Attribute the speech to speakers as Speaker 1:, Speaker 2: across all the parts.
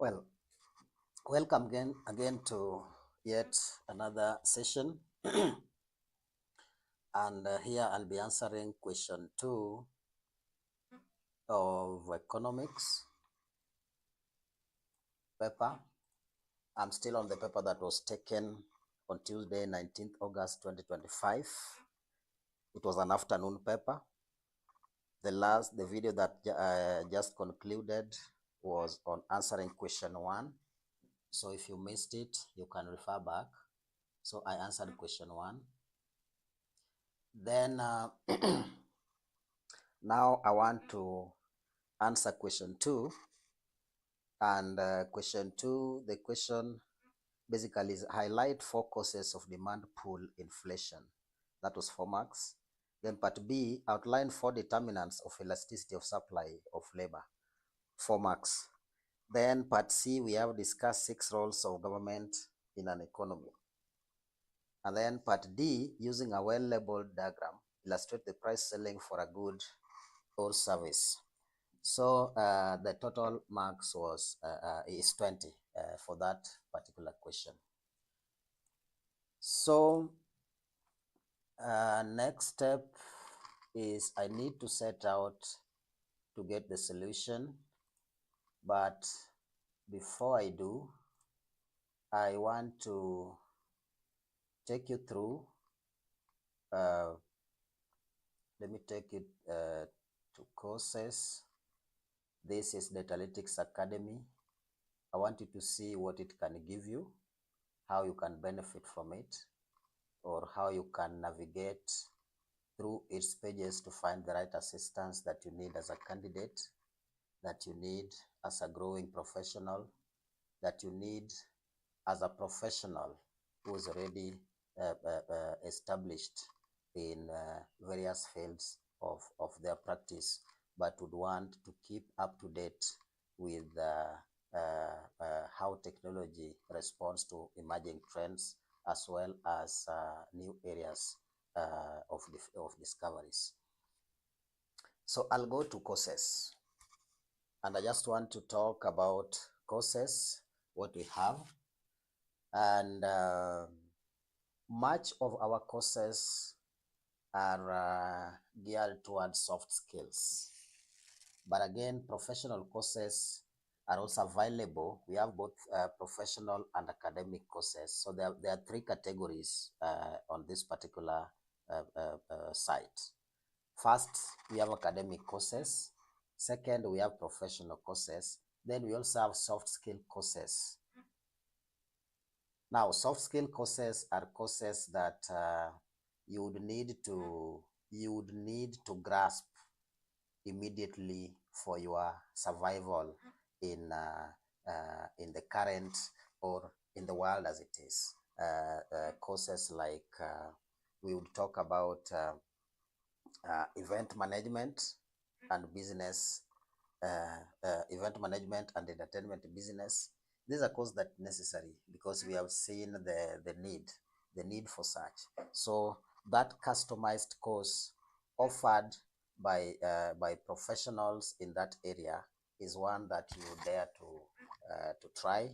Speaker 1: Well, welcome again to yet another session. And here I'll be answering question 2 of economics paper. I'm still on the paper that was taken on Tuesday, 19th August 2025. It was an afternoon paper. The video that just concluded was on answering question 1. So if you missed it, you can refer back. So I answered question 1. Then now I want to answer question 2. And question 2, the question basically is highlight 4 causes of demand pull inflation. That was 4 marks. Then part B, outline 4 determinants of elasticity of supply of labor. 4 marks. Then part C, we have discussed 6 roles of government in an economy. And then part D, using a well-labeled diagram, illustrate the price selling for a good or service. So the total marks is 20 for that particular question. So next step is I need to set out to get the solution. But before I do, I want to take you through, let me take it to courses. This is Datalytics Academy. I want you to see what it can give you, how you can benefit from it, or how you can navigate through its pages to find the right assistance that you need as a candidate, that you need as a growing professional, that you need as a professional who is already established in various fields of their practice, but would want to keep up to date with how technology responds to emerging trends, as well as new areas of discoveries. So I'll go to courses, and I just want to talk about courses, what we have. And much of our courses are geared towards soft skills. But again, professional courses are also available. We have both professional and academic courses. So there are 3 categories on this particular site. First, we have academic courses. Second, we have professional courses. Then we also have soft skill courses. Now, soft skill courses are courses that you would need to grasp immediately for your survival in the current or in the world as it is. Courses like we would talk about event management and business, event management and entertainment business. These are courses that are necessary because we have seen the need for such. So that customized course offered by professionals in that area is one that you dare to try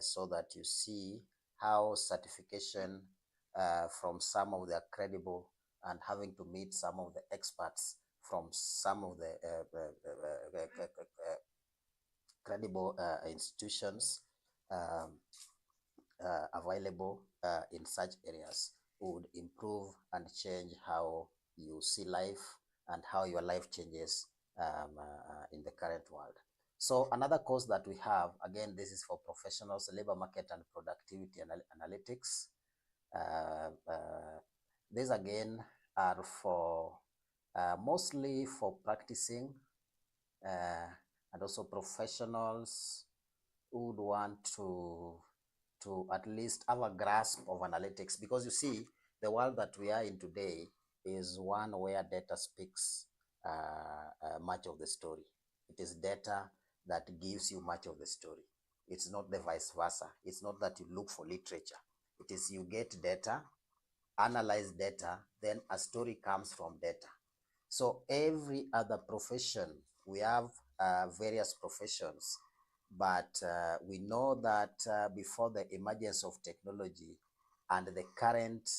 Speaker 1: so that you see how certification from some of the credible and having to meet some of the experts from some of the credible institutions available in such areas would improve and change how you see life and how your life changes in the current world. So another course that we have, again, this is for professionals, labor market and productivity analytics. These again are for mostly for practicing and also professionals who would want to at least have a grasp of analytics, because you see the world that we are in today is one where data speaks much of the story. It is data that gives you much of the story. It's not the vice versa. It's not that you look for literature. It is you get data, analyze data, then a story comes from data. So every other profession, we have various professions. But we know that before the emergence of technology and the current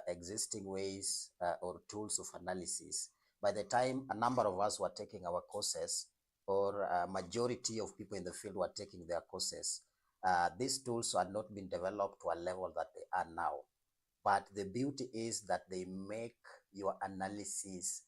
Speaker 1: existing ways or tools of analysis, by the time a number of us were taking our courses, or a majority of people in the field were taking their courses, these tools had not been developed to a level that they are now. But the beauty is that they make your analysis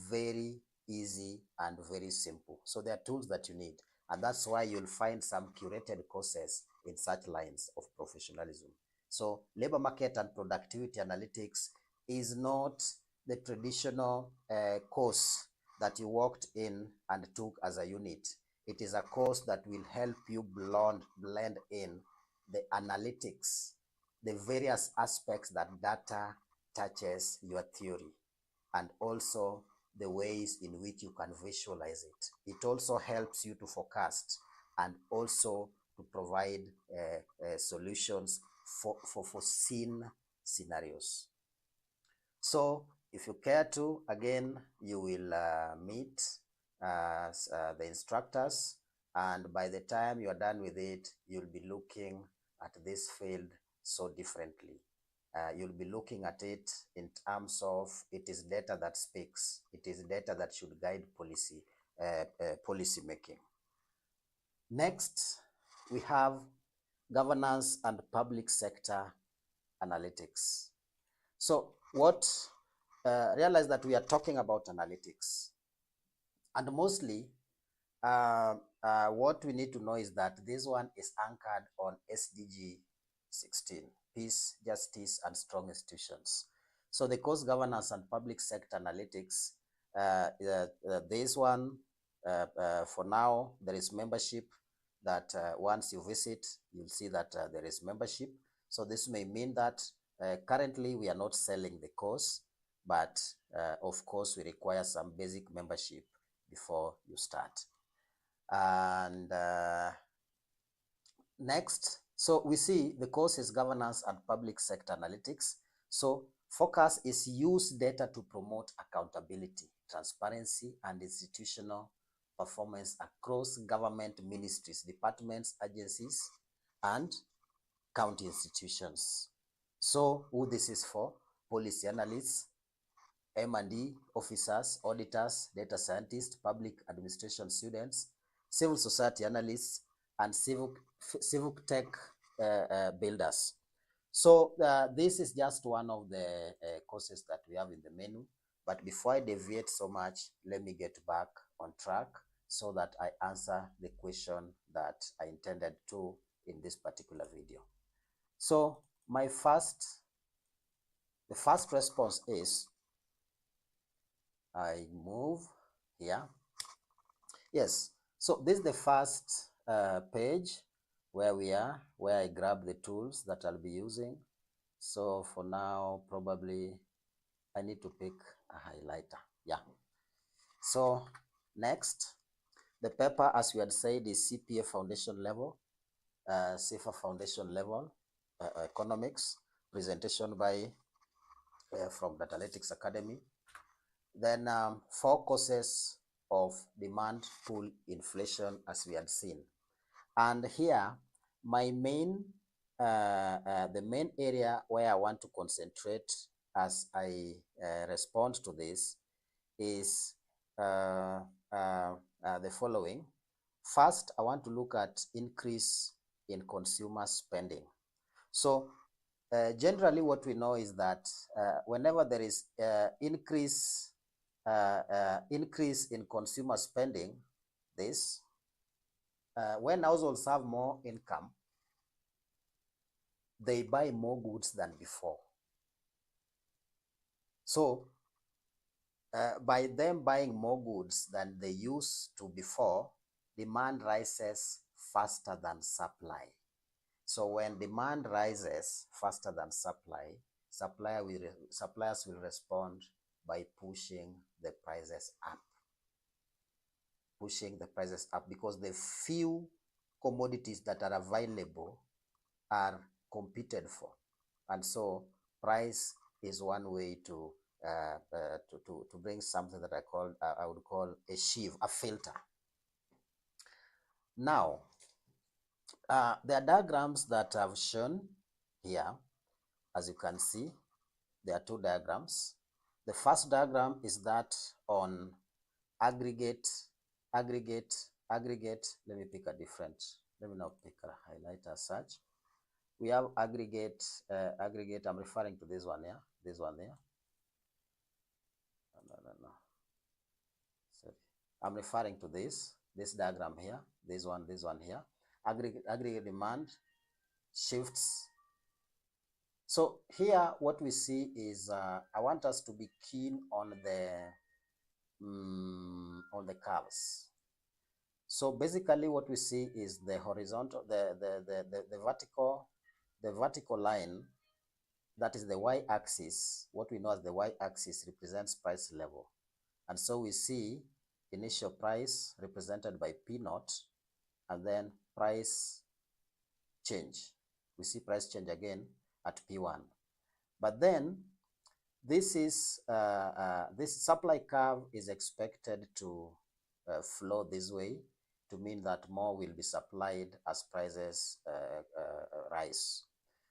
Speaker 1: very easy and very simple. So there are tools that you need, and that's why you'll find some curated courses in such lines of professionalism. So labor market and productivity analytics is not the traditional course that you walked in and took as a unit. It is a course that will help you blend in the analytics, the various aspects that data touches your theory, and also the ways in which you can visualize it. It also helps you to forecast and also to provide solutions for foreseen scenarios. So if you care to, again, you will meet the instructors, and by the time you are done with it, you'll be looking at this field so differently. You'll be looking at it in terms of it is data that speaks. It is data that should guide policy making. Next, we have governance and public sector analytics. So realize that we are talking about analytics, and mostly what we need to know is that this one is anchored on SDG 16, peace, justice, and strong institutions. So the course governance and public sector analytics, this one, for now, there is membership that once you visit, you'll see that there is membership. So this may mean that currently we are not selling the course, but of course we require some basic membership before you start. And next, so we see the course is governance and public sector analytics. So focus is use data to promote accountability, transparency, and institutional performance across government ministries, departments, agencies, and county institutions. So who this is for? Policy analysts, M&E officers, auditors, data scientists, public administration students, civil society analysts, and civic tech builders. So this is just one of the courses that we have in the menu. But before I deviate so much, let me get back on track so that I answer the question that I intended to in this particular video. So the first response is, I move here. Yes, so this is the first page where we are, where I grab the tools that I'll be using. So for now, probably I need to pick a highlighter. Yeah. So next, the paper, as we had said, is CPA foundation level, CIFA foundation level, economics, presentation by from Datalytics Academy. Then 4 causes of demand pull inflation, as we had seen. And here, my main, the main area where I want to concentrate as I respond to this is the following. First, I want to look at increase in consumer spending. So generally what we know is that whenever there is increase in consumer spending, when households have more income, they buy more goods than before. So by them buying more goods than they used to before, demand rises faster than supply. So when demand rises faster than supply, suppliers will respond by pushing the prices up. Because the few commodities that are available are competed for. And so price is one way to to bring something that I would call a sieve, a filter. Now, there are diagrams that I've shown here. As you can see, there are two diagrams. The first diagram is that on aggregate. Let me pick a different, let me not pick a highlighter as such. We have aggregate, I'm referring to this one here, this one there. No. Sorry. I'm referring to this diagram here, this one here. Aggregate demand shifts. So here what we see is, I want us to be keen on the curves. So basically what we see is the horizontal, the vertical line, that is the y-axis. What we know as the y-axis represents price level. And so we see initial price represented by P naught, and then price change. We see price change again at P1. But then this supply curve is expected to flow this way, to mean that more will be supplied as prices rise.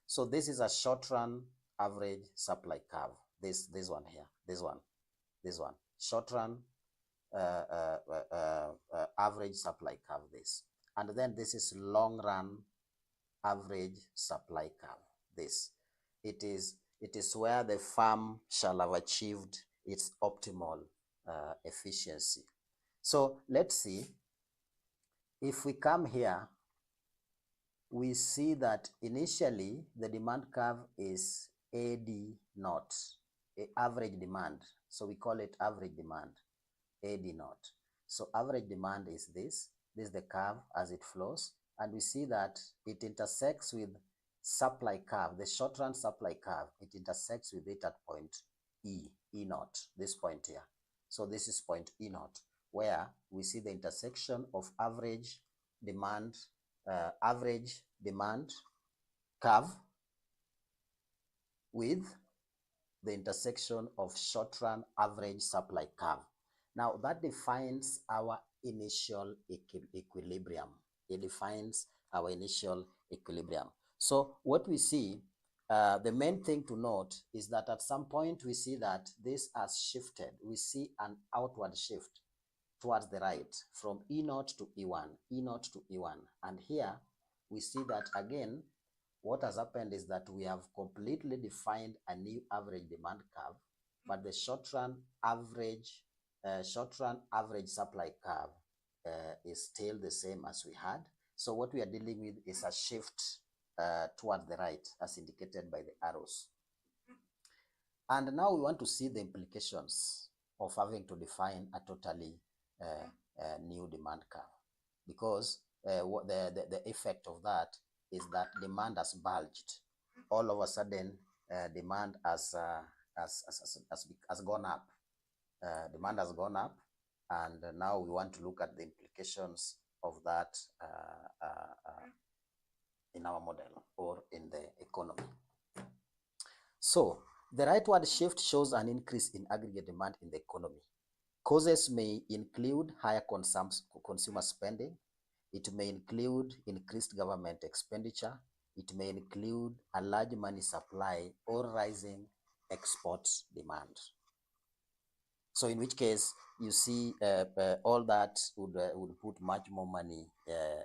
Speaker 1: So this is a short run average supply curve. This one here, this one, short run average supply curve, this. And then this is long run average supply curve, this. It is where the farm shall have achieved its optimal efficiency. So let's see, if we come here, we see that initially the demand curve is AD naught, average demand. So we call it average demand, AD naught. So average demand is this. This is the curve as it flows. And we see that it intersects with supply curve, the short run supply curve. It intersects with it at point E naught, this point here. So this is point E naught, where we see the intersection of average demand curve with the intersection of short run average supply curve. Now that defines our initial equilibrium. It defines our initial equilibrium. So what we see, the main thing to note is that at some point we see that this has shifted. We see an outward shift towards the right from E naught to E1, E naught to E1. And here we see that again, what has happened is that we have completely defined a new average demand curve, but the short run average supply curve is still the same as we had. So what we are dealing with is a shift towards the right, as indicated by the arrows. And now we want to see the implications of having to define a totally new demand curve, because what the effect of that is that demand has bulged. All of a sudden, demand has gone up. Demand has gone up, and now we want to look at the implications of that in our model or in the economy. So the rightward shift shows an increase in aggregate demand in the economy. Causes may include higher consumer spending. It may include increased government expenditure. It may include a large money supply or rising export demand. So in which case, you see all that would put much more money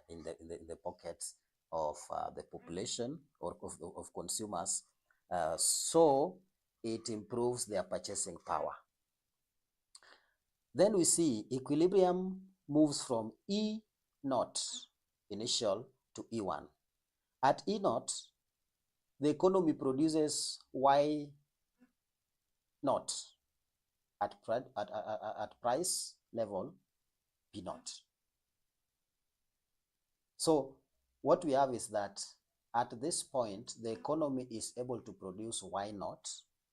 Speaker 1: in the pockets of the population or of consumers. So it improves their purchasing power. Then we see equilibrium moves from E naught initial to E1. At E naught, the economy produces Y naught at price level P naught. So what we have is that at this point, the economy is able to produce Y naught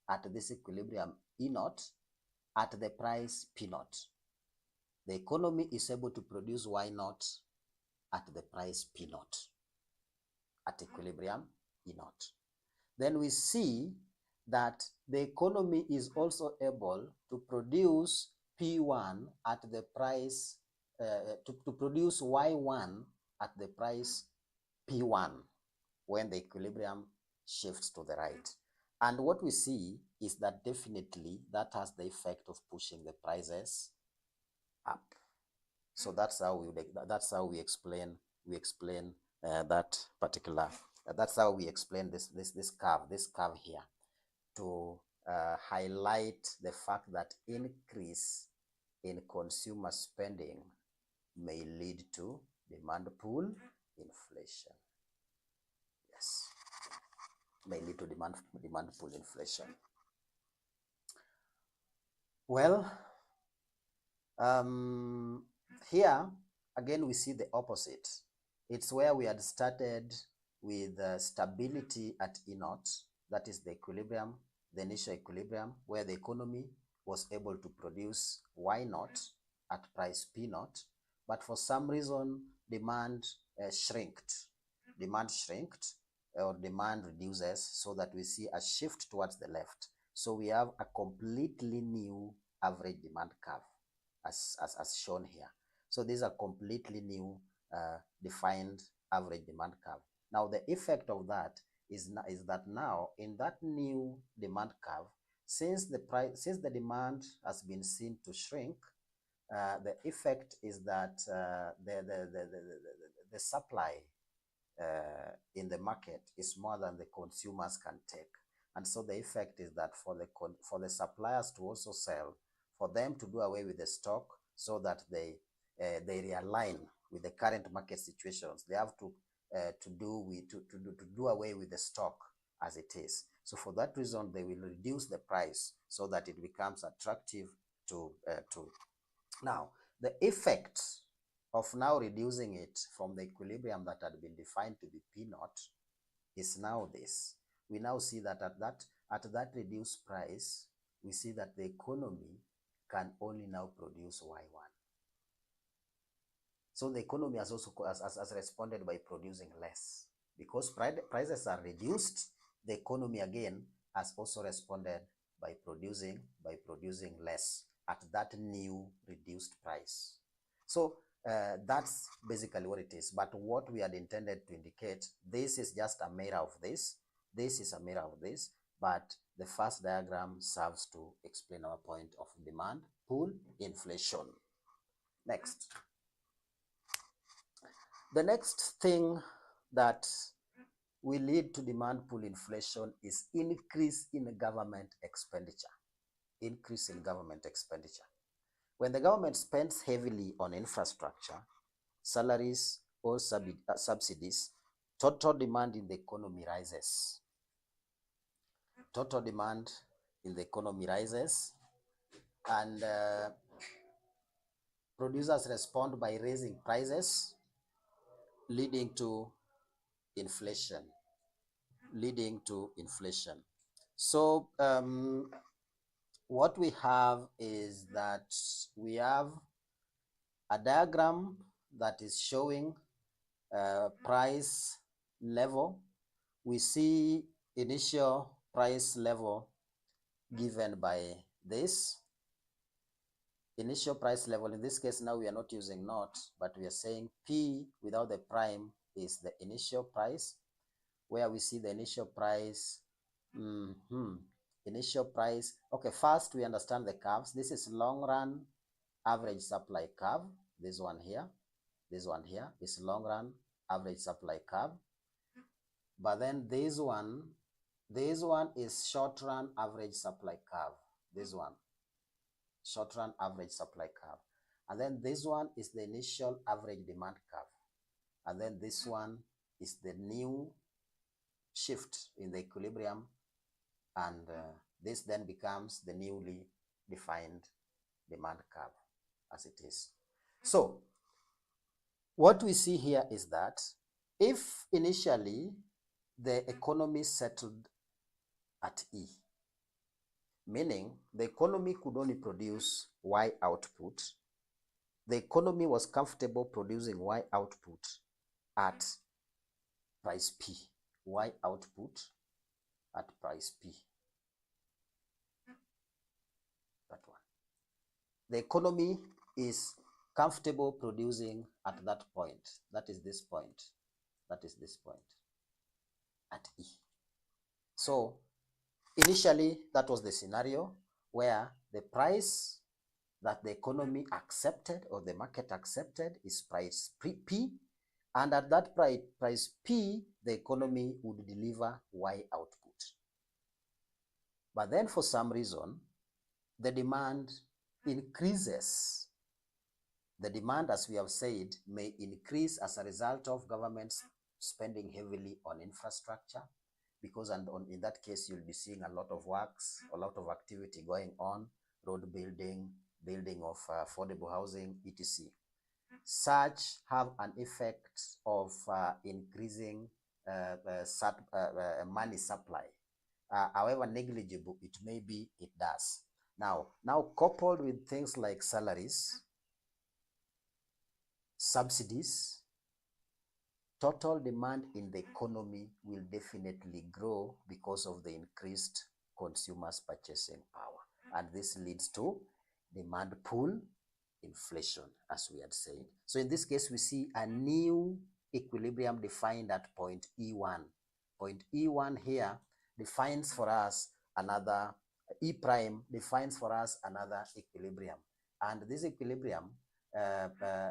Speaker 1: at this equilibrium E naught at the price P naught. The economy is able to produce Y naught at the price P naught at equilibrium E naught. Then we see that the economy is also able to produce P1 at the price, to produce Y1 at the price P1 when the equilibrium shifts to the right. And what we see is that definitely that has the effect of pushing the prices up. So that's how we explain that particular. That's how we explain this curve here, to highlight the fact that increase in consumer spending may lead to demand pull inflation. Yes, may lead to demand pull inflation. Well, here again we see the opposite. It's where we had started with stability at E naught, that is the equilibrium, the initial equilibrium, where the economy was able to produce Y naught at price P naught, but for some reason demand shrinked or demand reduces, so that we see a shift towards the left. So we have a completely new average demand curve as shown here. So these are completely new defined average demand curve. Now the effect of that is that now in that new demand curve, since the demand has been seen to shrink, the effect is that the supply in the market is more than the consumers can take. And so the effect is that for the suppliers to also sell, for them to do away with the stock so that they realign with the current market situations, they have to do away with the stock as it is. So for that reason, they will reduce the price so that it becomes attractive to now. The effect of now reducing it from the equilibrium that had been defined to be P naught is now this. We now see that at that reduced price, we see that the economy can only now produce Y1. So the economy has also has responded by producing less. Because prices are reduced, the economy again has also responded by producing less at that new reduced price. So that's basically what it is. But what we had intended to indicate, this is just a mirror of this. This is a mirror of this. But the first diagram serves to explain our point of demand pull inflation. Next. The next thing that will lead to demand pull inflation is increase in government expenditure. Increase in government expenditure. When the government spends heavily on infrastructure, salaries, or subsidies, total demand in the economy rises. Total demand in the economy rises, and producers respond by raising prices, leading to inflation. So what we have is that we have a diagram that is showing price level. We see initial price level given by this initial price level. In this case, now we are not using naught, but we are saying P without the prime is the initial price, where we see the initial price. Initial price. Okay, first we understand the curves. This is long run average supply curve. This one here is long run average supply curve. But then this one is short run average supply curve. This one, short run average supply curve. And then this one is the initial average demand curve. And then this one is the new shift in the equilibrium, and this then becomes the newly defined demand curve as it is. So what we see here is that if initially the economy settled at E, meaning the economy could only produce Y output, the economy was comfortable producing Y output at price P, Y output at price P. the economy is comfortable producing at that point. That is this point. That is this point at E. So initially, that was the scenario where the price that the economy accepted or the market accepted is price P, and at that price P, the economy would deliver Y output. But then for some reason, the demand increases. The demand, as we have said, may increase as a result of governments spending heavily on infrastructure, because in that case, you'll be seeing a lot of works, a lot of activity going on, road building, building of affordable housing, etc. Such have an effect of increasing money supply. However negligible it may be, it does. Now coupled with things like salaries, subsidies, total demand in the economy will definitely grow because of the increased consumers' purchasing power. And this leads to demand pull inflation, as we had said. So in this case, we see a new equilibrium defined at point E1. Point E1 here defines for us another, E prime defines for us another equilibrium. And this equilibrium,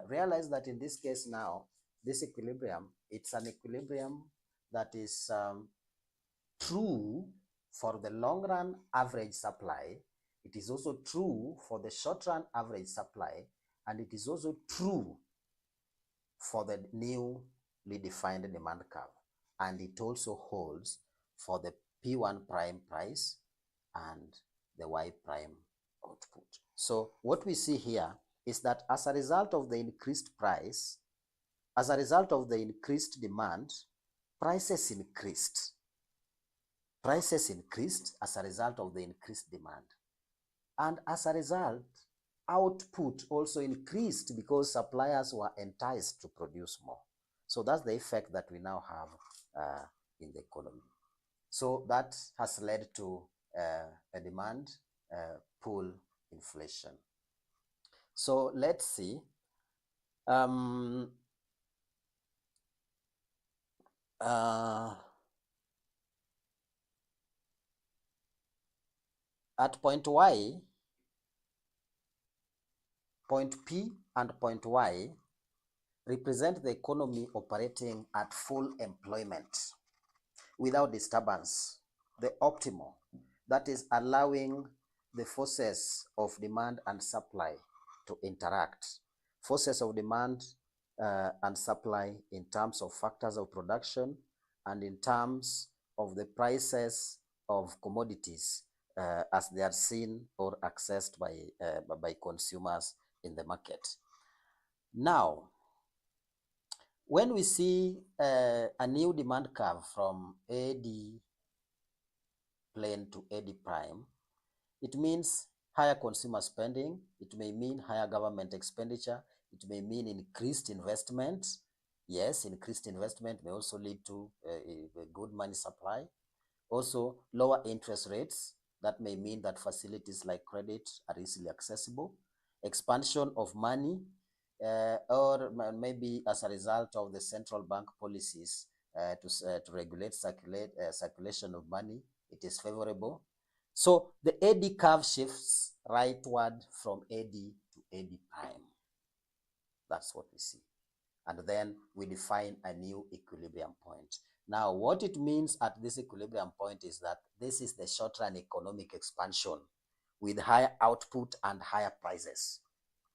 Speaker 1: realize that in this case now, this equilibrium, it's an equilibrium that is true for the long run average supply. It is also true for the short run average supply, and it is also true for the newly defined demand curve. And it also holds for the P1 prime price and the Y prime output. So what we see here is that as a result of the increased price, as a result of the increased demand, prices increased. Prices increased as a result of the increased demand. And as a result, output also increased because suppliers were enticed to produce more. So that's the effect that we now have in the economy. So that has led to a demand pull inflation. So let's see. At point Y, point P and point Y represent the economy operating at full employment without disturbance, the optimal, that is allowing the forces of demand and supply to interact. Forces of demand and supply in terms of factors of production and in terms of the prices of commodities as they are seen or accessed by consumers in the market. Now, when we see a new demand curve from AD plane to AD prime, it means higher consumer spending, it may mean higher government expenditure, it may mean increased investment. Yes, increased investment may also lead to a good money supply. Also, lower interest rates, that may mean that facilities like credit are easily accessible. Expansion of money, or maybe as a result of the central bank policies to regulate circulation of money, it is favorable. So the AD curve shifts rightward from AD to AD prime. That's what we see. And then we define a new equilibrium point. Now, what it means at this equilibrium point is that this is the short-run economic expansion with higher output and higher prices.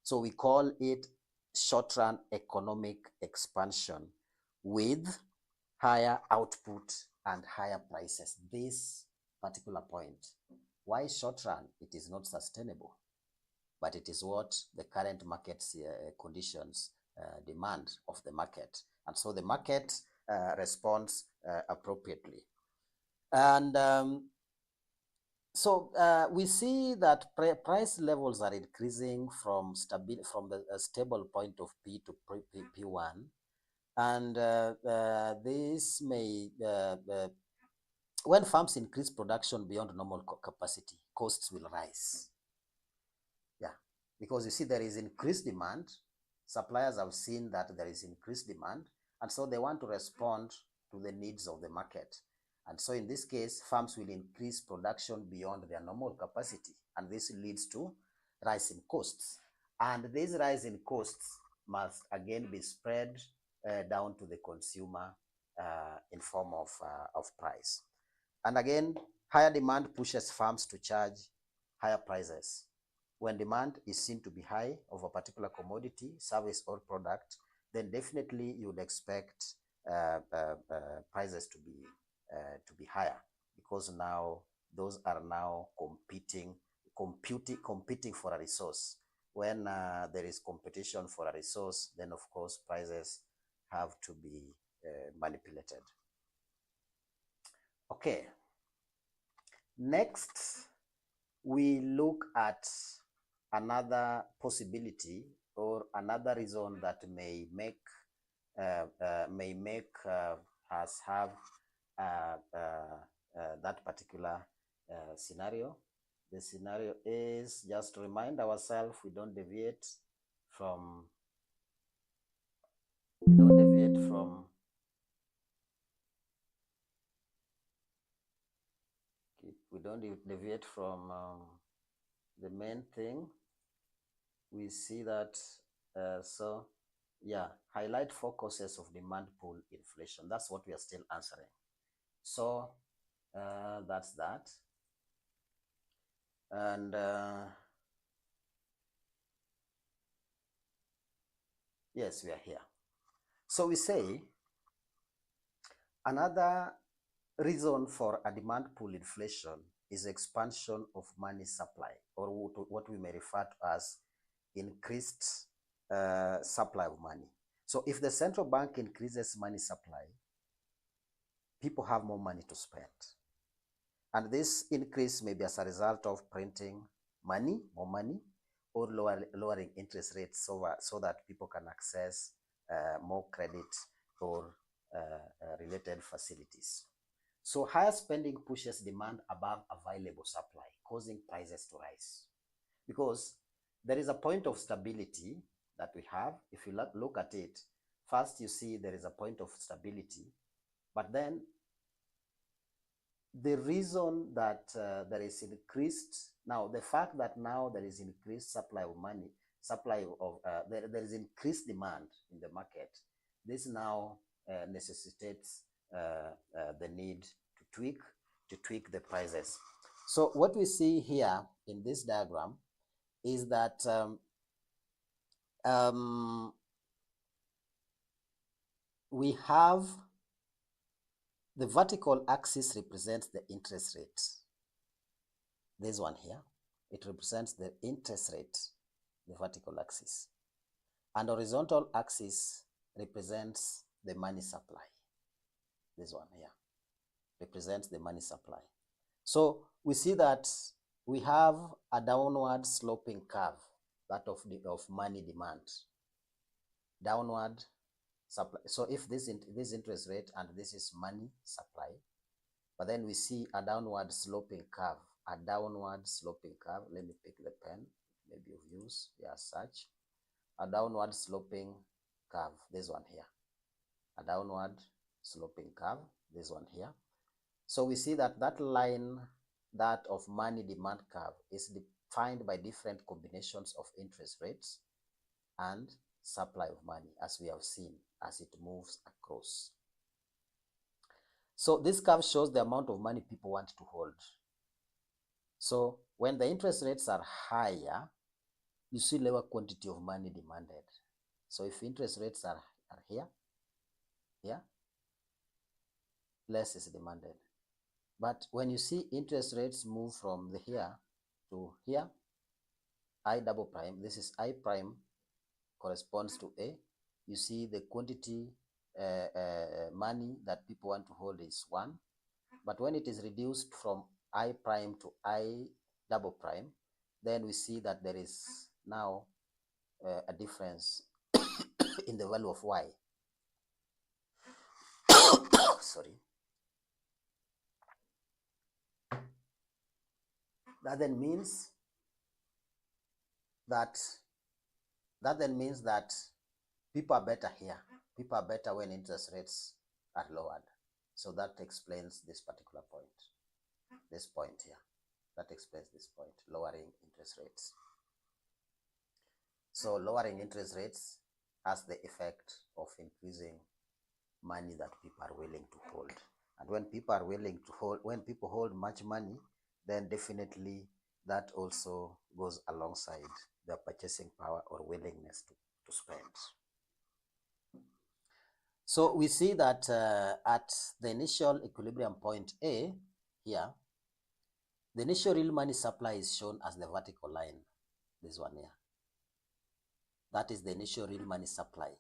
Speaker 1: So we call it short-run economic expansion with higher output and higher prices. This particular point. Why short-run? It is not sustainable, but it is what the current market conditions demand of the market. And so the market responds appropriately. And so we see that price levels are increasing from the stable point of P to P1. And this may, when farms increase production beyond normal capacity, costs will rise. Yeah. because you see there is increased demand. Suppliers have seen that there is increased demand, and so they want to respond to the needs of the market. And so in this case, farms will increase production beyond their normal capacity, and this leads to rise in costs. And this rise in costs must again be spread down to the consumer in form of price. And again, higher demand pushes farms to charge higher prices. When demand is seen to be high of a particular commodity, service, or product, then definitely you would expect prices to be higher, because now those are now competing for a resource. When there is competition for a resource, then of course prices have to be manipulated. Okay. Next, we look at another possibility or another reason that may make us have that particular scenario. The scenario is, just to remind ourselves, we don't deviate from we don't deviate from the main thing. We see that so yeah, highlight 4 causes of demand pull inflation. That's what we are still answering. So that's that. And yes, we are here. So we say another reason for a demand pull inflation is expansion of money supply, or what we may refer to as increased supply of money. So if the central bank increases money supply, people have more money to spend. And this increase may be as a result of printing more money, or lowering interest rates so that people can access more credit or related facilities. So higher spending pushes demand above available supply, causing prices to rise. Because there is a point of stability that we have. If you look at it, first you see there is a point of stability, but then the reason that there is increased, now the fact that now there is increased supply of money, there is increased demand in the market, this now necessitates the need to tweak the prices. So what we see here in this diagram is that we have the vertical axis represents the interest rate. This one here, it represents the interest rate, the vertical axis. And horizontal axis represents the money supply. This one here represents the money supply. So we see that we have a downward sloping curve, that of money demand. Downward supply. So if this interest rate and this is money supply, but then we see a downward sloping curve. Let me pick the pen, maybe of use, such. A downward sloping curve, this one here. A downward sloping curve, this one here. So we see that that line, that of money demand curve, is defined by different combinations of interest rates and supply of money, as we have seen, as it moves across. So this curve shows the amount of money people want to hold. So when the interest rates are higher, you see lower quantity of money demanded. So if interest rates are here, less is demanded. But when you see interest rates move from here to here, I double prime, this is I prime corresponds to A, you see the quantity money that people want to hold is 1. But when it is reduced from I prime to I double prime, then we see that there is now a difference in the value of Y. Sorry. That then means that then means that people are better here. People are better when interest rates are lowered. So that explains this particular point. This point here. That explains this point, lowering interest rates. So lowering interest rates has the effect of increasing money that people are willing to hold. And when people are willing to hold, when people hold much money, then definitely that also goes alongside their purchasing power or willingness to spend. So we see that at the initial equilibrium point A here, the initial real money supply is shown as the vertical line, this one here. That is the initial real money supply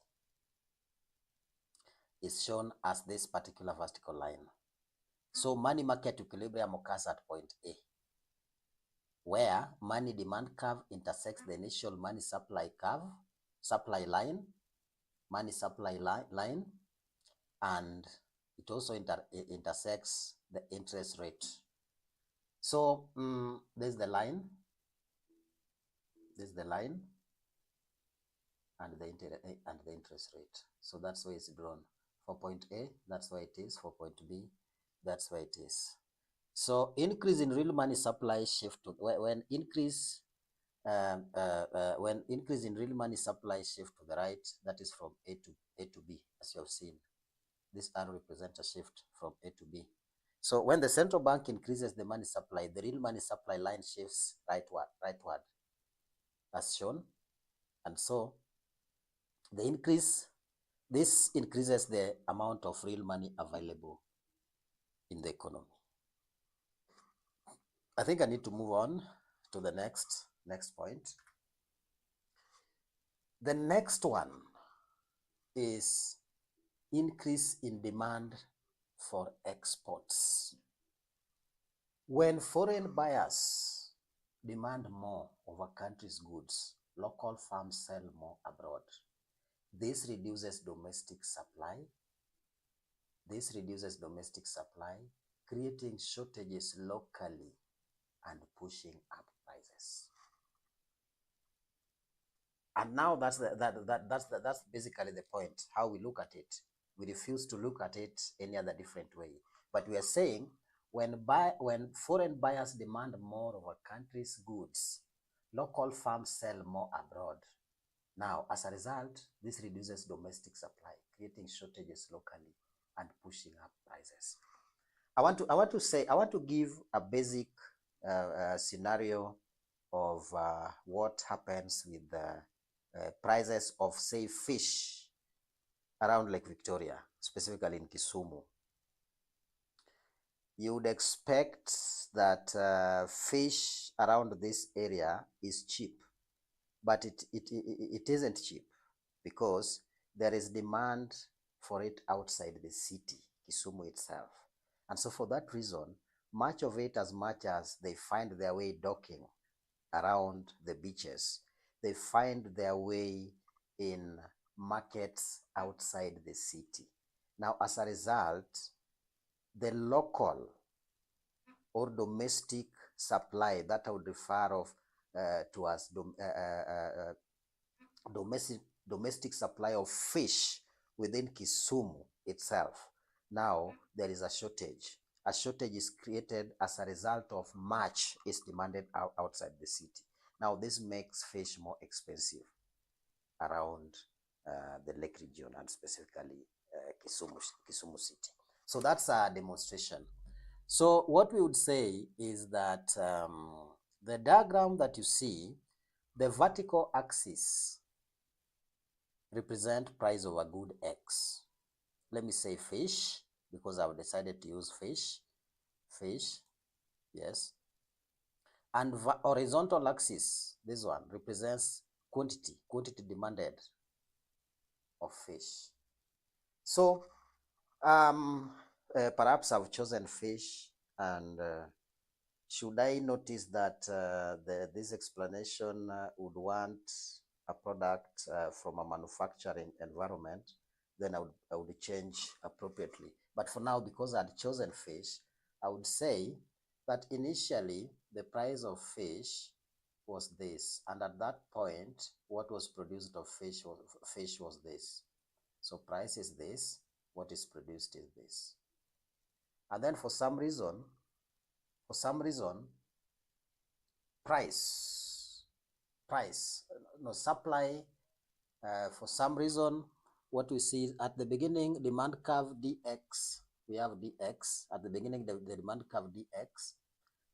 Speaker 1: is shown as this particular vertical line. So money market equilibrium occurs at point A, where money demand curve intersects the initial money supply curve, supply line, money supply line, and it also intersects the interest rate. So there's the line, and the interest rate. So that's why it's drawn. For point A, that's why it is. For point B, that's why it is. So increase in real money supply shift to when increase in real money supply shift to the right, that is from A to B, as you have seen. This arrow represents a shift from A to B. So when the central bank increases the money supply, the real money supply line shifts rightward, as shown. And so this increases the amount of real money available in the economy. I think I need to move on to the next point. The next one is increase in demand for exports. When foreign buyers demand more of a country's goods, local farms sell more abroad. This reduces domestic supply. Creating shortages locally and pushing up prices. And now that's basically the point, how we look at it. We refuse to look at it any other different way. But we are saying when foreign buyers demand more of a country's goods, local farms sell more abroad. Now, as a result, this reduces domestic supply, creating shortages locally and pushing up prices. I want to give a basic scenario of what happens with the prices of, say, fish around Lake Victoria, specifically in Kisumu. You would expect that fish around this area is cheap, but it isn't cheap because there is demand for it outside the city, Kisumu itself. And so for that reason, much of it, as much as they find their way docking around the beaches, they find their way in markets outside the city. Now, as a result, the local or domestic supply that I would refer to as domestic supply of fish within Kisumu itself. Now there is a shortage. A shortage is created as a result of much is demanded outside the city. Now this makes fish more expensive around the lake region and specifically Kisumu city. So that's a demonstration. So what we would say is that the diagram that you see, the vertical axis represent price of a good X. Let me say fish, because I've decided to use fish, yes. And horizontal axis, this one, represents quantity demanded of fish. So perhaps I've chosen fish, and should I notice that this explanation would want a product from a manufacturing environment, then I would change appropriately. But for now, because I'd chosen fish, I would say that initially the price of fish was this, and at that point, what was produced of fish was this. So price is this, what is produced is this. And then for some reason, supply, for some reason, what we see at the beginning, demand curve dx, we have dx at the beginning, the demand curve dx,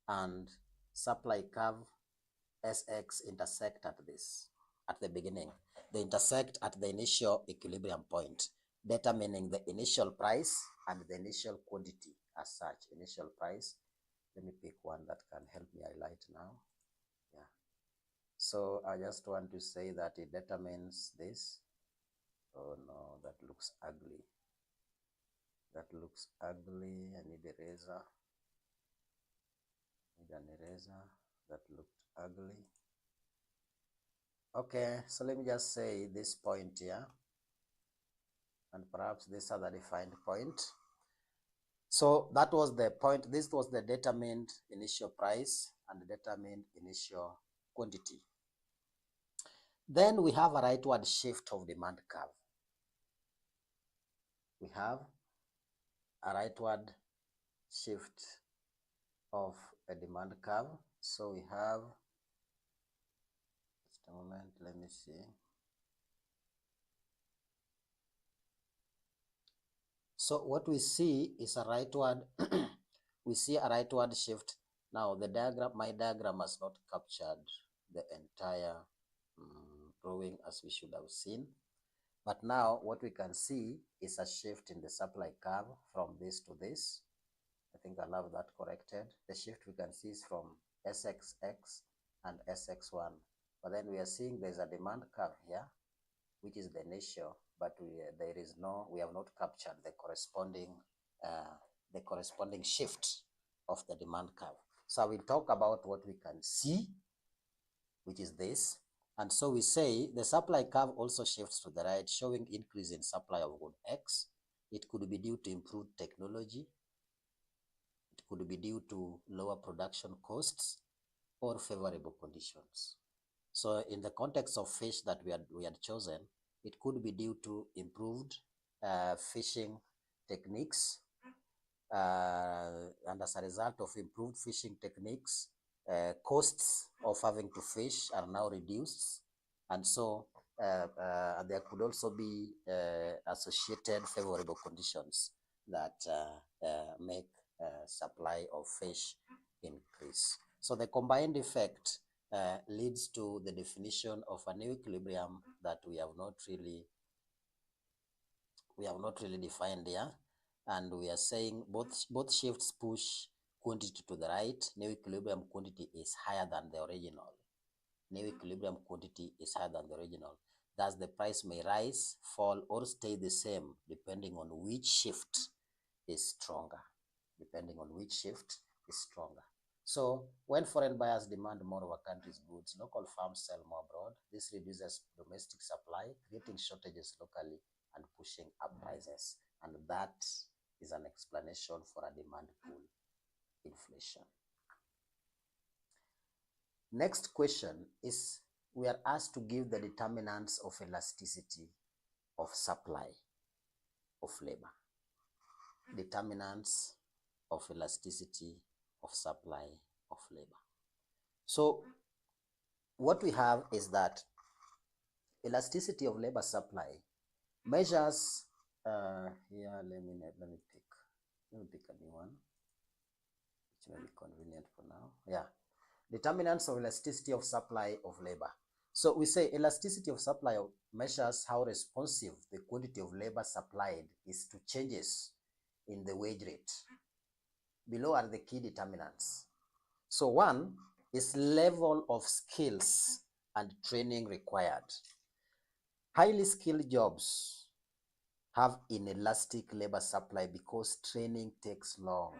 Speaker 1: and supply curve sx intersect at this, at the beginning. They intersect at the initial equilibrium point, determining the initial price and the initial quantity as such. Initial price, let me pick one that can help me highlight now. Yeah. So I just want to say that it determines this. Oh no, that looks ugly. That looks ugly. I need eraser. Need an eraser. That looked ugly. Okay, so let me just say this point here, and perhaps this other defined point. So that was the point. This was the determined initial price and determined initial quantity. Then we have a rightward shift of demand curve. We have a rightward shift of a demand curve. So we have, just a moment, let me see. So what we see is a rightward, we see a rightward shift. Now the diagram, my diagram has not captured the entire drawing as we should have seen. But now what we can see is a shift in the supply curve from this to this. I think I'll have that corrected. The shift we can see is from SXX and SX1. But then we are seeing there's a demand curve here, which is the initial, but we have not captured the corresponding shift of the demand curve. So we'll talk about what we can see, which is this. And so we say the supply curve also shifts to the right, showing increase in supply of good X. It could be due to improved technology. It could be due to lower production costs or favorable conditions. So in the context of fish that we had chosen, it could be due to improved fishing techniques, and as a result of improved fishing techniques, costs of having to fish are now reduced, and so there could also be associated favorable conditions that make supply of fish increase. So the combined effect leads to the definition of a new equilibrium that we have not really defined here, and we are saying both shifts push quantity to the right. New equilibrium quantity is higher than the original. New equilibrium quantity is higher than the original. Thus, the price may rise, fall, or stay the same depending on which shift is stronger. So when foreign buyers demand more of a country's goods, local farms sell more abroad. This reduces domestic supply, creating shortages locally and pushing up prices. And that is an explanation for a demand pull inflation. Next question is, we are asked to give the determinants of elasticity of supply of labor. Determinants of elasticity of supply of labor. So what we have is that elasticity of labor supply measures here. Let me pick a new one, which may be convenient for now. Yeah, determinants of elasticity of supply of labor. So we say elasticity of supply measures how responsive the quantity of labor supplied is to changes in the wage rate. Below are the key determinants. So one is level of skills and training required. Highly skilled jobs have inelastic labor supply because training takes long.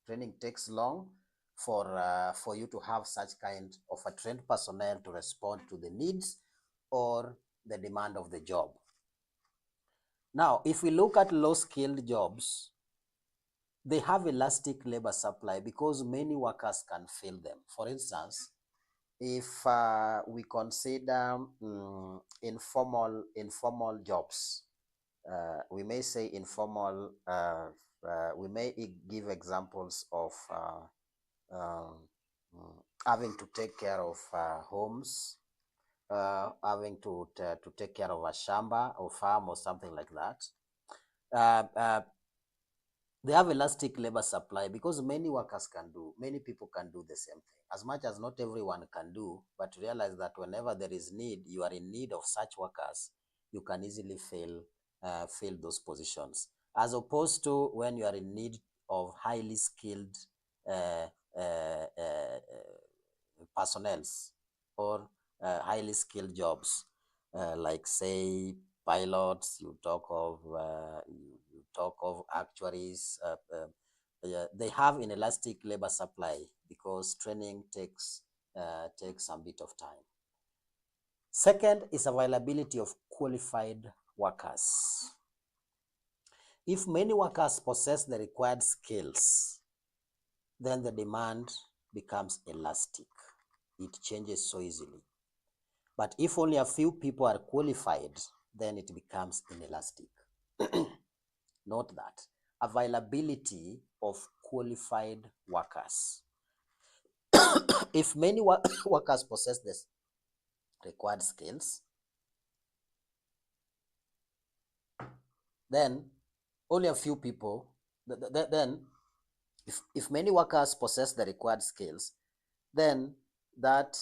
Speaker 1: Training takes long for you to have such kind of a trained personnel to respond to the needs or the demand of the job. Now, if we look at low skilled jobs, they have elastic labor supply because many workers can fill them. For instance, If we consider informal jobs, we may say informal, we may give examples of um, having to take care of homes, having to take care of a shamba or farm or something like that. They have elastic labor supply because many people can do the same thing. As much as not everyone can do, but realize that whenever there is need, you are in need of such workers, you can easily fill those positions. As opposed to when you are in need of highly skilled uh, uh, uh, personnels or highly skilled jobs, like say pilots. You talk of actuaries. Yeah, they have inelastic labor supply because training takes some bit of time. Second is availability of qualified workers. If many workers possess the required skills, then the demand becomes elastic. It changes so easily. But if only a few people are qualified, then it becomes inelastic. Note that availability of qualified workers. If many workers possess the required skills, then only a few people, then if many workers possess the required skills, then that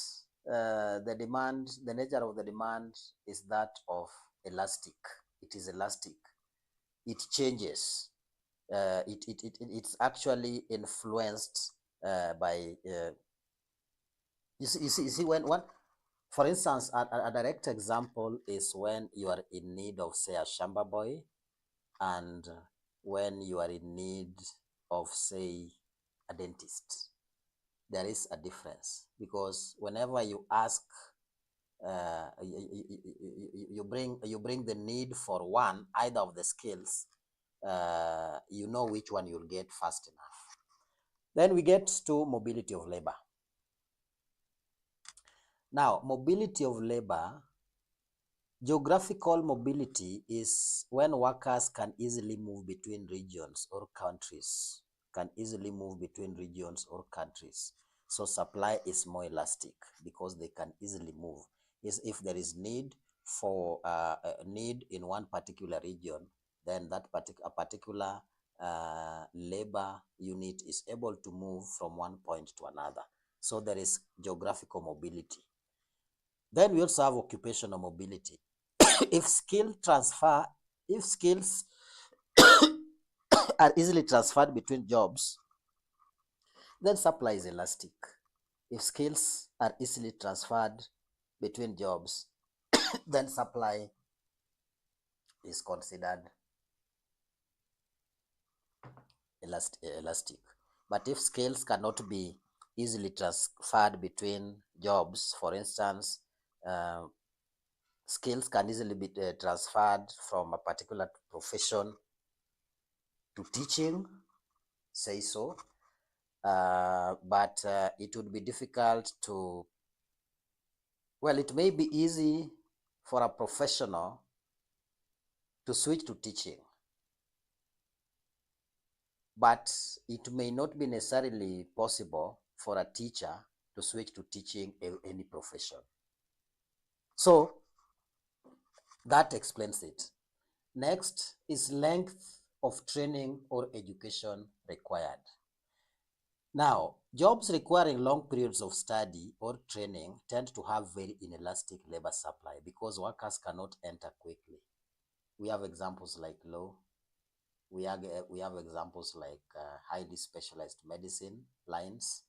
Speaker 1: the nature of the demand is that of elastic. It is elastic. It changes. It's actually influenced by you see when one, for instance, a direct example is when you are in need of, say, a shamba boy, and when you are in need of, say, a dentist. There is a difference because whenever you ask, you bring the need for one either of the skills, you know which one you'll get fast enough. Then we get to mobility of labor. Now, mobility of labor, geographical mobility is when workers can easily move between regions or countries, So supply is more elastic because they can easily move. If there is need for a need in one particular region, then that particular labor unit is able to move from one point to another. So there is geographical mobility. Then we also have occupational mobility. if skill transfer, if skills are easily transferred between jobs, then supply is elastic. If skills are easily transferred between jobs, then supply is considered elastic. But if skills cannot be easily transferred between jobs, for instance, uh, skills can easily be transferred from a particular profession to teaching, say so, but it would be difficult to, well, it may be easy for a professional to switch to teaching, but it may not be necessarily possible for a teacher to switch to teaching any profession. So that explains it. Next is length of training or education required. Now, jobs requiring long periods of study or training tend to have very inelastic labor supply because workers cannot enter quickly. We have examples like law. We have examples like highly specialized medicine lines.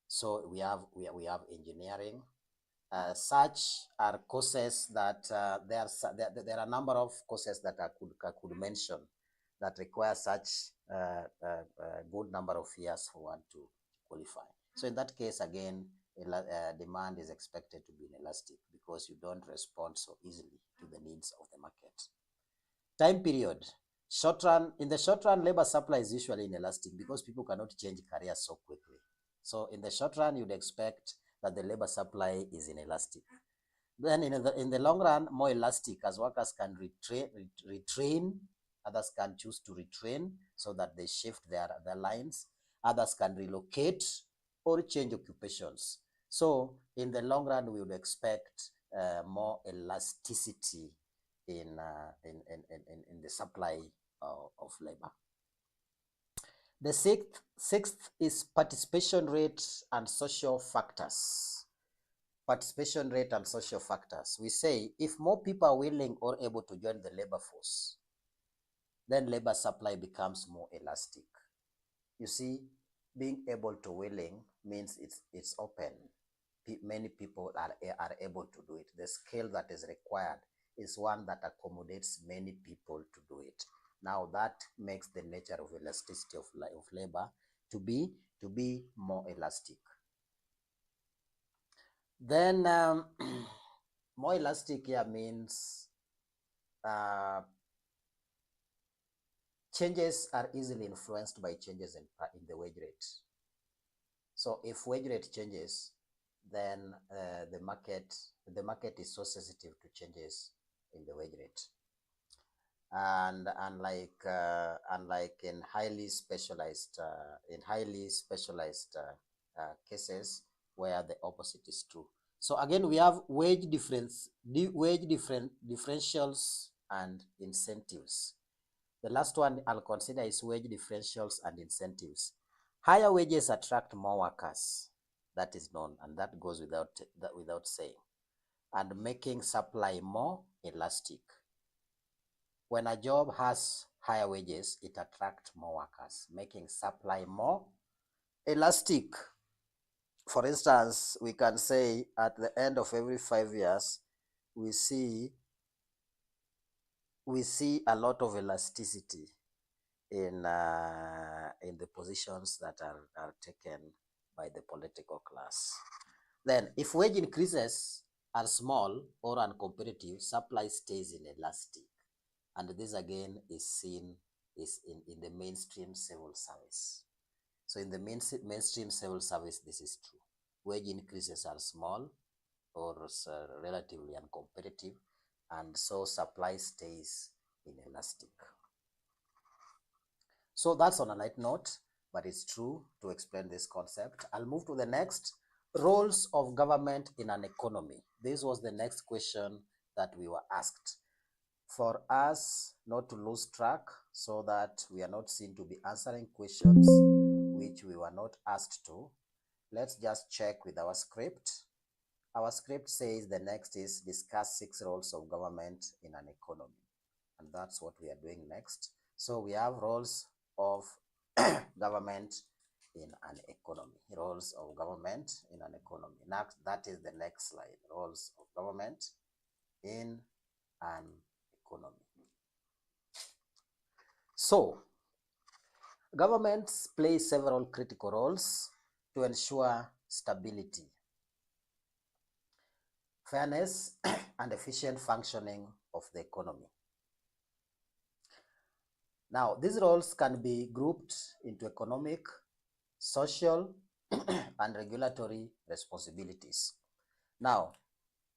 Speaker 1: So we have engineering. Such are courses that there are a number of courses that I could mention that require such good number of years for one to qualify. So in that case, again, demand is expected to be inelastic because you don't respond so easily to the needs of the market. Time period. In the short run, labor supply is usually inelastic because people cannot change careers so quickly. So in the short run, you'd expect that the labor supply is inelastic. Then in the long run, more elastic, as workers can retrain, others can choose to retrain so that they shift their lines, others can relocate or change occupations. So in the long run, we would expect more elasticity in the supply of labor. The sixth is participation rate and social factors. Participation rate and social factors. We say if more people are willing or able to join the labor force, then labor supply becomes more elastic. You see, being able to willing means it's open. Many people are able to do it. The scale that is required is one that accommodates many people to do it. Now that makes the nature of elasticity of labor to be more elastic. Then more elastic here means changes are easily influenced by changes in the wage rate. So if wage rate changes, then the market is so sensitive to changes in the wage rate. And unlike in highly specialized cases where the opposite is true. So again, we have differentials and incentives. The last one I'll consider is wage differentials and incentives. Higher wages attract more workers. That is known, and that goes without saying, and making supply more elastic. When a job has higher wages, it attracts more workers, making supply more elastic. For instance, we can say at the end of every 5 years, we see a lot of elasticity in the positions that are taken by the political class. Then, if wage increases are small or uncompetitive, supply stays inelastic. And this again is seen in the mainstream civil service. So in the mainstream civil service, this is true. Wage increases are small or relatively uncompetitive, and so supply stays inelastic. So that's on a light note, but it's true to explain this concept. I'll move to the next. Roles of government in an economy. This was the next question that we were asked. For us not to lose track, so that we are not seen to be answering questions which we were not asked to, let's just check with our script. Our script says the next is discuss 6 roles of government in an economy. And that's what we are doing next. So we have roles of government in an economy. Roles of government in an economy. Next, that is the next slide. Roles of government in an economy. So, governments play several critical roles to ensure stability, fairness, and efficient functioning of the economy. Now, these roles can be grouped into economic, social, and regulatory responsibilities. Now,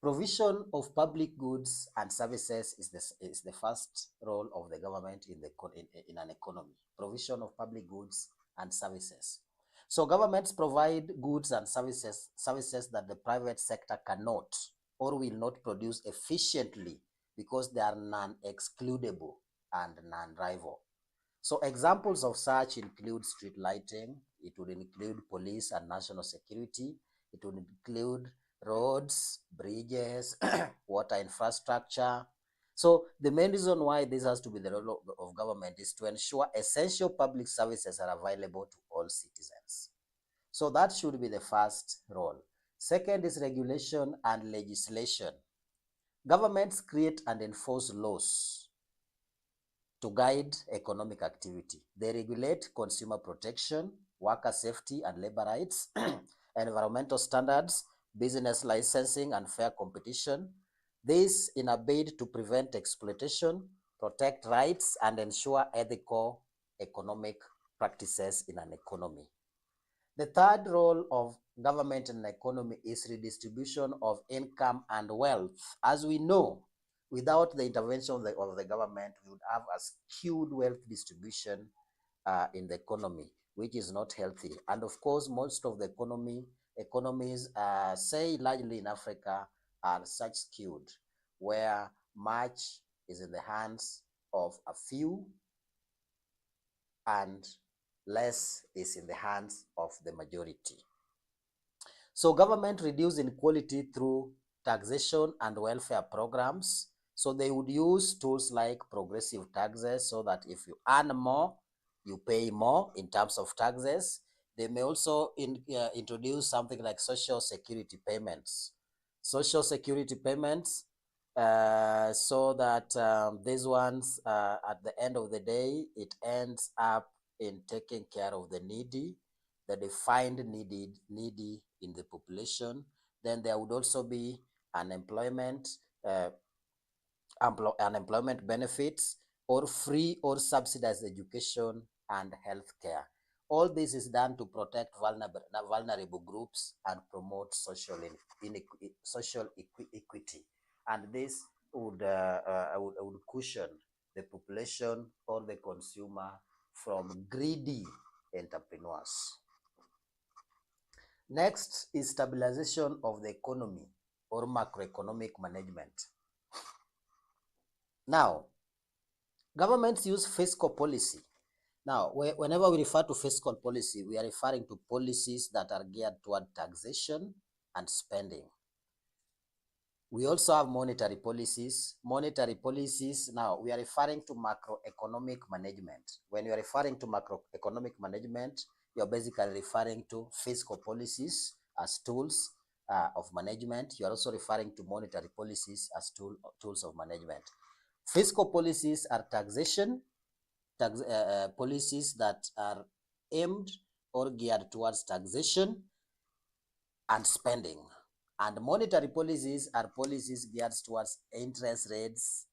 Speaker 1: provision of public goods and services is the first role of the government in an economy. Provision of public goods and services. So governments provide goods and services that the private sector cannot or will not produce efficiently because they are non-excludable and non-rival. So examples of such include street lighting, it would include police and national security, it would include roads, bridges, water infrastructure. So the main reason why this has to be the role of government is to ensure essential public services are available to all citizens. So that should be the first role. Second is regulation and legislation. Governments create and enforce laws to guide economic activity. They regulate consumer protection, worker safety and labor rights, environmental standards, business licensing and fair competition. This in a bid to prevent exploitation, protect rights, and ensure ethical economic practices in an economy. The third role of government in the economy is redistribution of income and wealth. As we know, without the intervention of the government, we would have a skewed wealth distribution in the economy, which is not healthy. And of course, most of the economies, say largely in Africa, are such skewed, where much is in the hands of a few and less is in the hands of the majority. So government reduce inequality through taxation and welfare programs. So they would use tools like progressive taxes so that if you earn more, you pay more in terms of taxes. They may also introduce something like social security payments. Social security payments, so that these ones, at the end of the day, it ends up in taking care of the needy, the defined needy in the population. Then there would also be unemployment, uh, unemployment benefits, or free or subsidized education and healthcare. All this is done to protect vulnerable groups and promote social equity. And this would cushion the population or the consumer from greedy entrepreneurs. Next is stabilization of the economy or macroeconomic management. Now, governments use fiscal policy. Now, whenever we refer to fiscal policy, we are referring to policies that are geared toward taxation and spending. We also have monetary policies. Monetary policies, now we are referring to macroeconomic management. When you are referring to macroeconomic management, you're basically referring to fiscal policies as tools of management. You are also referring to monetary policies as tools of management. Fiscal policies are taxation, policies that are aimed or geared towards taxation and spending. And monetary policies are policies geared towards interest rates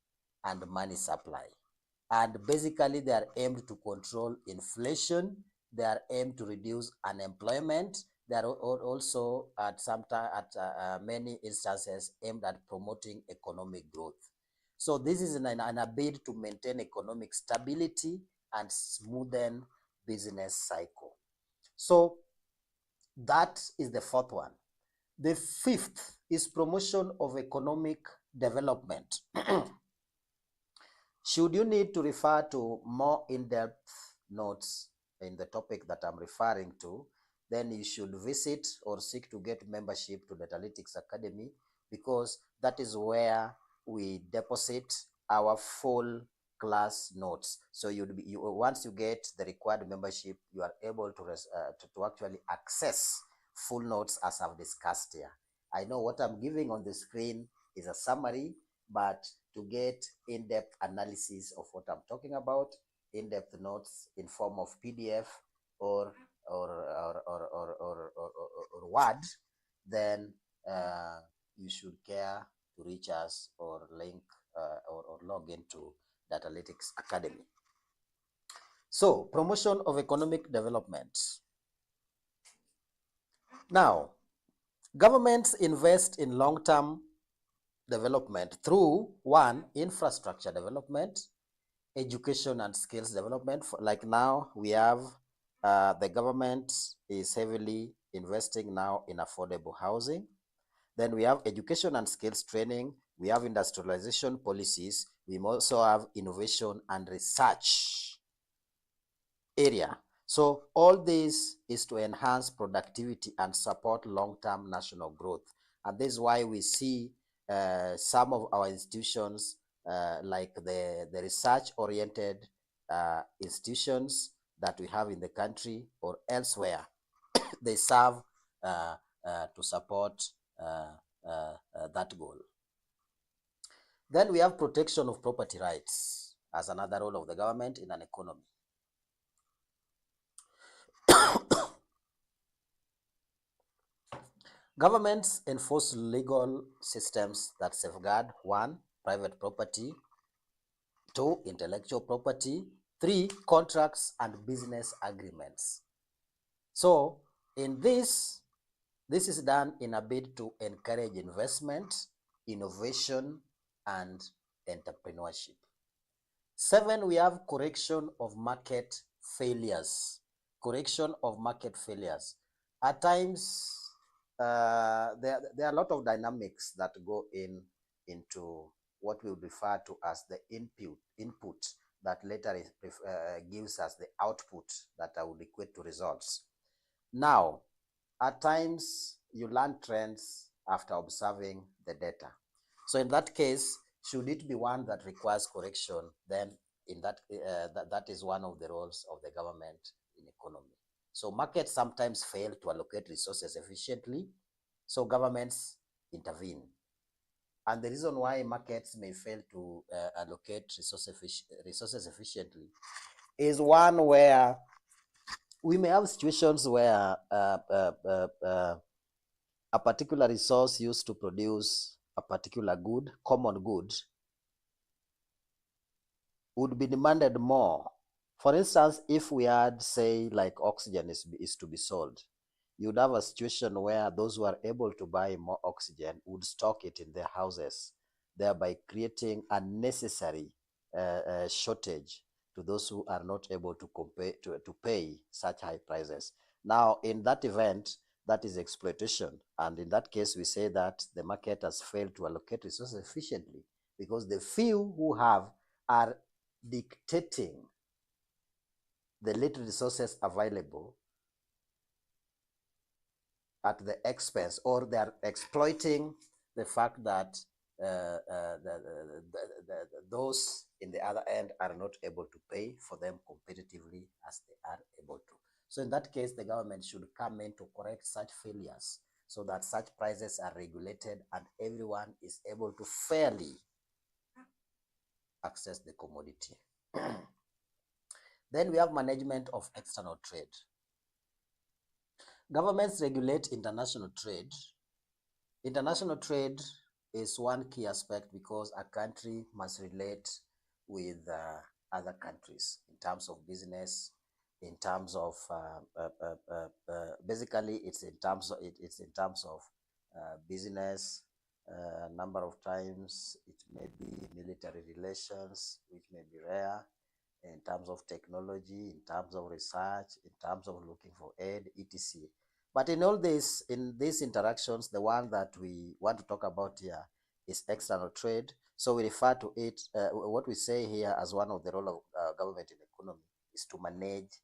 Speaker 1: and money supply. And basically, they are aimed to control inflation. They are aimed to reduce unemployment. They are also at many instances aimed at promoting economic growth. So this is an bid to maintain economic stability and smoothen business cycle. So that is the fourth one. The fifth is promotion of economic development. Should you need to refer to more in-depth notes in the topic that I'm referring to, then you should visit or seek to get membership to the Analytics Academy, because that is where we deposit our full class notes. So once you get the required membership, you are able to actually access full notes as I've discussed here. I know what I'm giving on the screen is a summary, but to get in-depth analysis of what I'm talking about, in-depth notes in form of PDF or Word, then you should care to reach us or link or log into Datalytics Academy. So, promotion of economic development. Now, governments invest in long-term development through, one, infrastructure development, education and skills development. Like now, we have the government is heavily investing now in affordable housing. Then we have education and skills training. We have industrialization policies. We also have innovation and research area. So all this is to enhance productivity and support long-term national growth. And this is why we see some of our institutions, like the research-oriented institutions that we have in the country or elsewhere, they serve to support that goal. Then we have protection of property rights as another role of the government in an economy. Governments enforce legal systems that safeguard, one, private property, two, intellectual property, three, contracts and business agreements. So In this is done in a bid to encourage investment, innovation, and entrepreneurship. 7, we have correction of market failures. Correction of market failures. At times, there are a lot of dynamics that go into what we would refer to as the input that later gives us the output that would equate to results. Now, at times, you learn trends after observing the data. So in that case, should it be one that requires correction, then in that is one of the roles of the government in economy. So markets sometimes fail to allocate resources efficiently, so governments intervene. And the reason why markets may fail to allocate resources efficiently is one where we may have situations where a particular resource used to produce a particular good, common good, would be demanded more. For instance, if we had, say, like oxygen is to be sold, you'd have a situation where those who are able to buy more oxygen would stock it in their houses, thereby creating unnecessary shortage to those who are not able to pay such high prices. Now, in that event, that is exploitation. And in that case, we say that the market has failed to allocate resources efficiently because the few who have are dictating the little resources available at the expense, or they are exploiting the fact that those in the other end are not able to pay for them competitively as they are able to. So in that case, the government should come in to correct such failures so that such prices are regulated and everyone is able to fairly access the commodity. Then we have management of external trade. Governments regulate international trade. International trade is one key aspect because a country must relate with other countries in terms of business, in terms of basically it's in terms of business. Number of times it may be military relations, which may be rare, in terms of technology, in terms of research, in terms of looking for aid, etc. But in all this, in these interactions, the one that we want to talk about here is external trade. So we refer to it, what we say here as one of the role of government in economy is to manage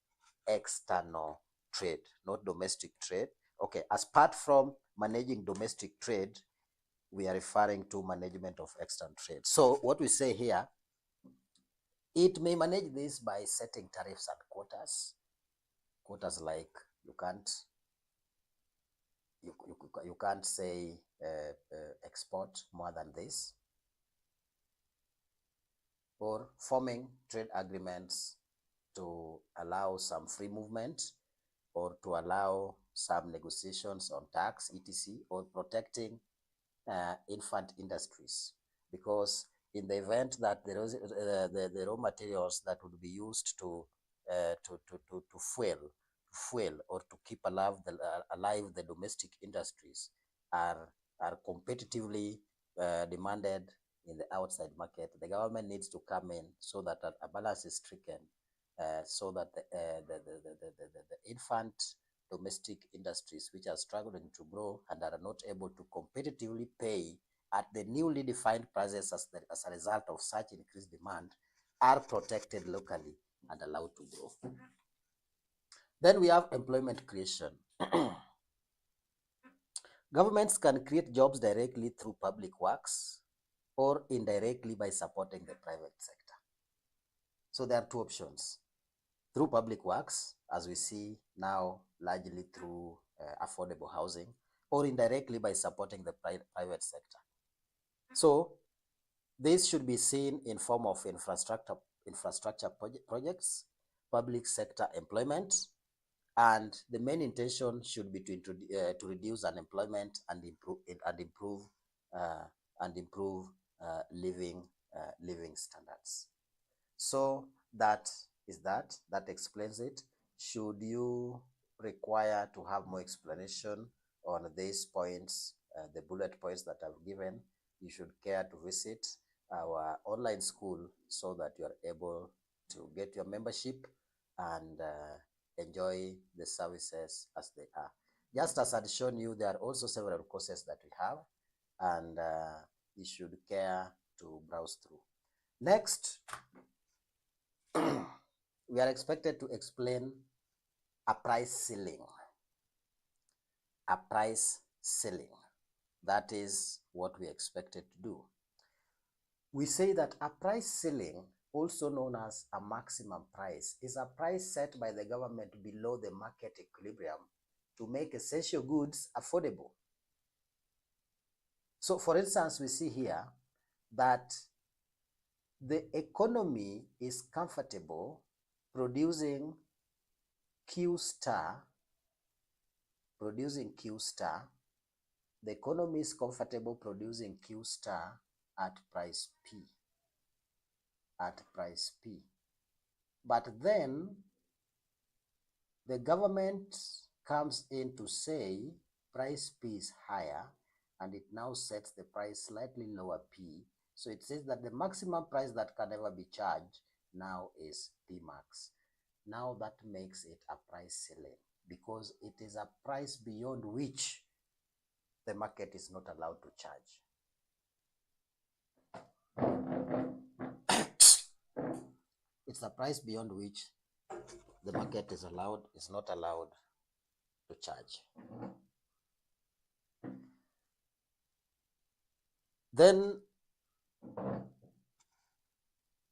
Speaker 1: external trade, not domestic trade. Okay, as part from managing domestic trade, we are referring to management of external trade. So what we say here, it may manage this by setting tariffs and quotas. Quotas like you can't say export more than this, or forming trade agreements to allow some free movement or to allow some negotiations on tax, etc., or protecting infant industries, because in the event that the raw materials that would be used to fuel or to keep alive the domestic industries are competitively demanded in the outside market, the government needs to come in so that a balance is stricken, so that the infant domestic industries which are struggling to grow and are not able to competitively pay at the newly defined prices as a result of such increased demand are protected locally and allowed to grow. Then we have employment creation. Governments can create jobs directly through public works or indirectly by supporting the private sector. So there are two options: through public works, as we see now largely through affordable housing, or indirectly by supporting the private sector. So this should be seen in form of infrastructure projects, public sector employment, and the main intention should be to reduce unemployment and improve living standards. So that explains it. Should you require to have more explanation on these points, the bullet points that I've given, you should care to visit our online school so that you are able to get your membership and enjoy the services as they are. Just as I'd shown you, there are also several courses that we have, and you should care to browse through. Next, we are expected to explain a price ceiling. A price ceiling. That is what we expected to do. We say that a price ceiling, also known as a maximum price, is a price set by the government below the market equilibrium to make essential goods affordable. So for instance, we see here that the economy is comfortable producing Q star, the economy is comfortable producing Q star at price P, But then the government comes in to say price P is higher, and it now sets the price slightly lower P. So it says that the maximum price that can ever be charged now is P max. Now that makes it a price ceiling, because it is a price beyond which the market is not allowed to charge. It's a price beyond which the market is not allowed to charge. Then,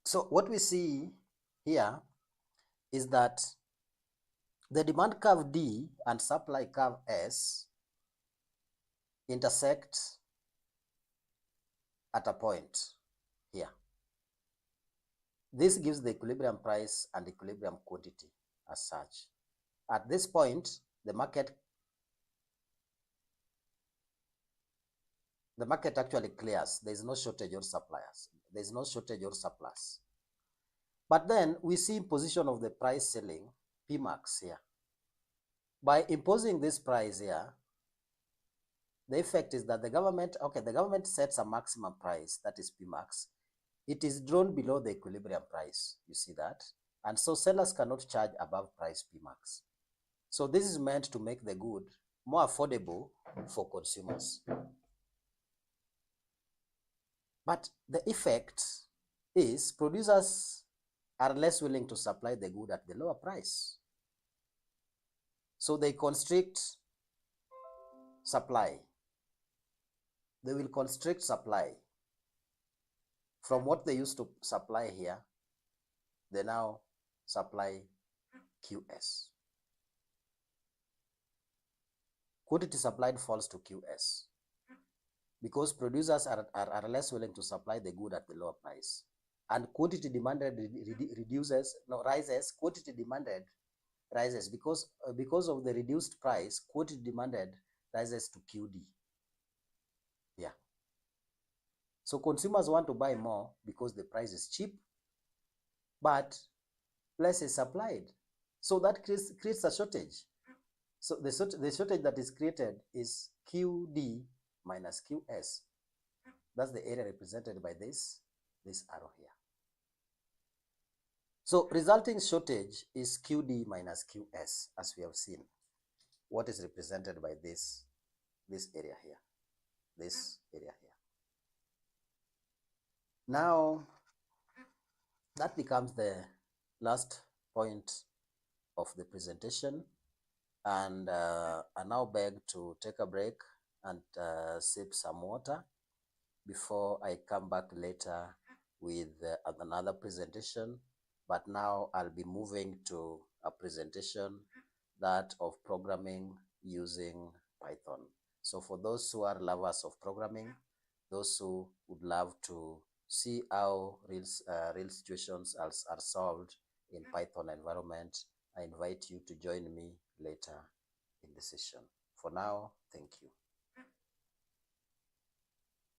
Speaker 1: so what we see here is that the demand curve D and supply curve S intersect at a point here. This gives the equilibrium price and equilibrium quantity as such. At this point, the market actually clears. There is no shortage or suppliers. There is no shortage or surplus. But then we see imposition of the price ceiling, P max here. By imposing this price here, the effect is that the government sets a maximum price, that is P max. It is drawn below the equilibrium price, you see that? And so sellers cannot charge above price P max. So this is meant to make the good more affordable for consumers. But the effect is producers are less willing to supply the good at the lower price. So they constrict supply. They will constrict supply. From what they used to supply here, they now supply QS. Quantity supplied falls to QS because producers are less willing to supply the good at the lower price. And quantity demanded rises, quantity demanded rises because of the reduced price, quantity demanded rises to QD. Yeah. So consumers want to buy more because the price is cheap, but less is supplied. So that creates a shortage. So the shortage that is created is QD minus QS. That's the area represented by this arrow here. So resulting shortage is QD minus QS, as we have seen. What is represented by this area here, this area here. Now, that becomes the last point of the presentation, and I now beg to take a break and sip some water before I come back later with another presentation. But now I'll be moving to a presentation that of programming using Python. So for those who are lovers of programming, those who would love to see how real situations are solved in Python environment, I invite you to join me later in the session. For now, thank you.